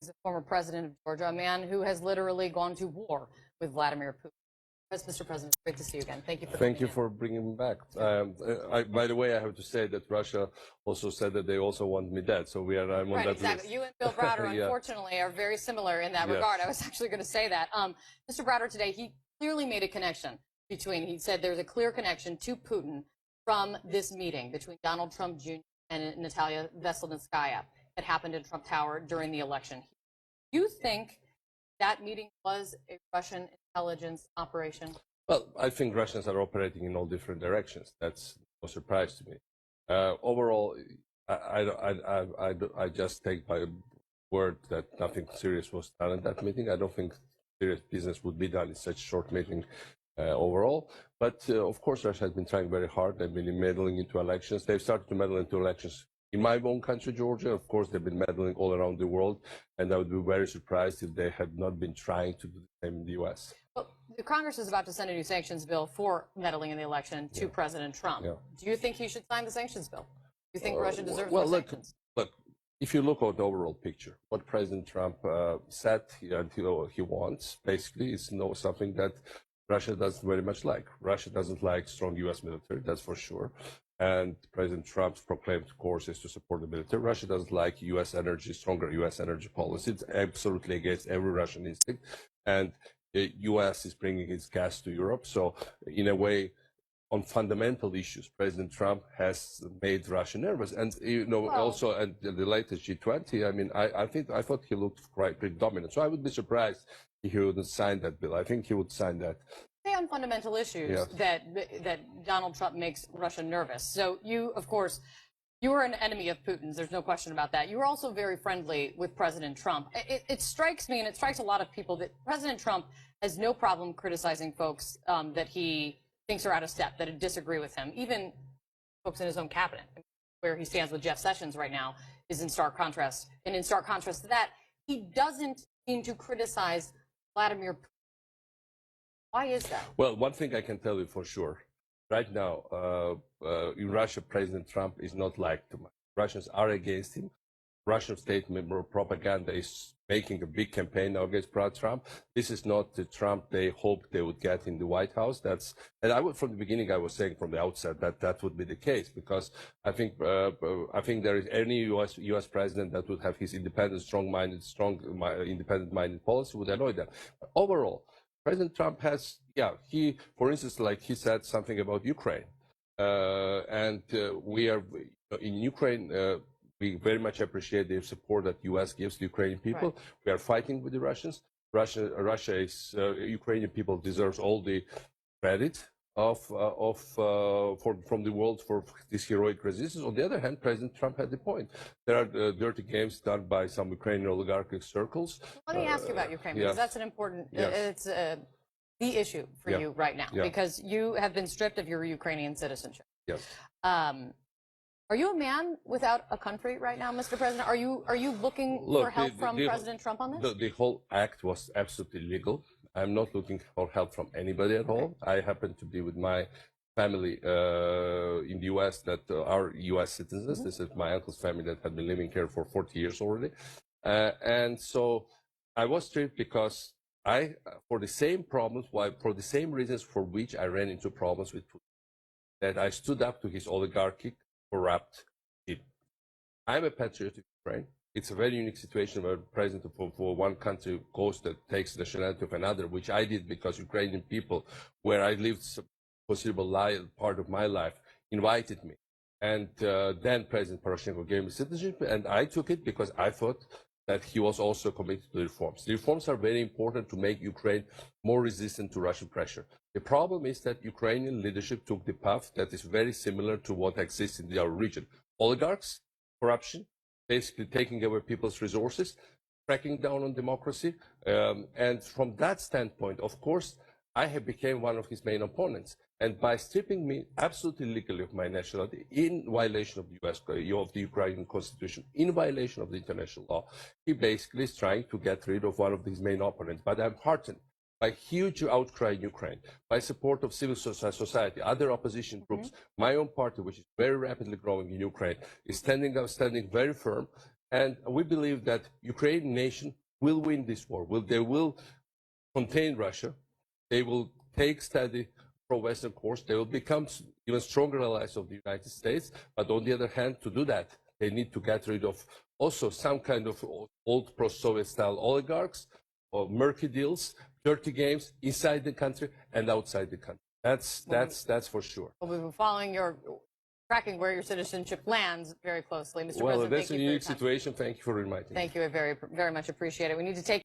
He's a former president of Georgia, a man who has literally gone to war with Vladimir Putin. Mr. President, great to see you again. Thank you for Thank you for bringing me back. By the way, I have to say that Russia also said that they also want me dead, so I'm on that exactly. list. You and Bill Browder, unfortunately, are very similar in that regard. I was actually going to say that. Mr. Browder today, he clearly made a connection he said there's a clear connection to Putin from this meeting between Donald Trump Jr. and Natalia Veselnitskaya that happened in Trump Tower during the election. Do you think that meeting was a Russian intelligence operation? Well, I think Russians are operating in all different directions. That's no surprise to me. Overall, I just take by word that nothing serious was done at that meeting. I don't think serious business would be done in such a short meeting overall. But of course, Russia has been trying very hard. They've been meddling into elections. They've started to meddle into elections in my own country, Georgia. Of course, they've been meddling all around the world, and I would be very surprised if they had not been trying to do the same in the U.S. Well, the Congress is about to send a new sanctions bill for meddling in the election to President Trump. Do you think he should sign the sanctions bill? Do you think Russia deserves more sanctions? Look, if you look at the overall picture, what President Trump said he wants, basically, is something that Russia doesn't very much like. Russia doesn't like strong U.S. military, that's for sure. And President Trump's proclaimed course is to support the military. Russia doesn't like U.S. energy, stronger U.S. energy policy. It's absolutely against every Russian instinct. And the U.S. is bringing its gas to Europe. So, in a way, on fundamental issues, President Trump has made Russia nervous. And, also at the latest G20, I mean, I thought he looked quite pretty dominant. So I would be surprised if he wouldn't sign that bill. I think he would sign that. Say on fundamental issues that Donald Trump makes Russia nervous. So you, of course, you are an enemy of Putin's. There's no question about that. You are also very friendly with President Trump. It strikes me, and it strikes a lot of people, that President Trump has no problem criticizing folks that he thinks are out of step, that disagree with him, even folks in his own cabinet. Where he stands with Jeff Sessions right now is in stark contrast. And in stark contrast to that, he doesn't seem to criticize Vladimir Putin. Why is that? Well, one thing I can tell you for sure. Right now, in Russia, President Trump is not liked too much. Russians are against him. Russian state propaganda is making a big campaign now against Trump. This is not the Trump they hoped they would get in the White House. From the beginning, I was saying from the outset that would be the case, because I think there is any U.S. president that would have his independent, independent-minded policy would annoy them. But overall, President Trump has, for instance, like he said something about Ukraine, we are in Ukraine. We very much appreciate the support that U.S. gives the Ukrainian people. Right. We are fighting with the Russians. Ukrainian people deserves all the credit from the world for this heroic resistance. On the other hand, President Trump had the point. There are dirty games done by some Ukrainian oligarchic circles. Let me ask you about Ukraine, because that's an important, it's the issue for you right now, because you have been stripped of your Ukrainian citizenship. Yes. Are you a man without a country right now, Mr. President? Are you looking for help from President Trump on this? The whole act was absolutely legal. I'm not looking for help from anybody at all. I happen to be with my family in the U.S. that are U.S. citizens. This is my uncle's family that had been living here for 40 years already. And so I was stripped because for the same problems, for the same reasons for which I ran into problems with Putin, that I stood up to his oligarchic, corrupt people. I'm a patriot of Ukraine. It's a very unique situation where the president for one country takes the nationality of another, which I did because Ukrainian people, where I lived a considerable part of my life, invited me. And then President Poroshenko gave me citizenship, and I took it because I thought that he was also committed to the reforms. The reforms are very important to make Ukraine more resistant to Russian pressure. The problem is that Ukrainian leadership took the path that is very similar to what exists in our region. Oligarchs, corruption, basically taking away people's resources, cracking down on democracy. And from that standpoint, of course, I have become one of his main opponents. And by stripping me absolutely legally of my nationality, in violation of the Ukrainian constitution, in violation of the international law, he basically is trying to get rid of one of his main opponents. But I'm heartened by huge outcry in Ukraine, by support of civil society, other opposition groups. My own party, which is very rapidly growing in Ukraine, is standing very firm. And we believe that Ukrainian nation will win this war. They will contain Russia. They will take steady pro-Western course. They will become even stronger allies of the United States. But on the other hand, to do that, they need to get rid of also some kind of old pro-Soviet style oligarchs, or murky deals, dirty games inside the country and outside the country. That's for sure. Well, we've been tracking where your citizenship lands very closely, Mr. Well, President. that's a unique situation. Thank you for reminding me. Thank you. I very much appreciate it. We need to take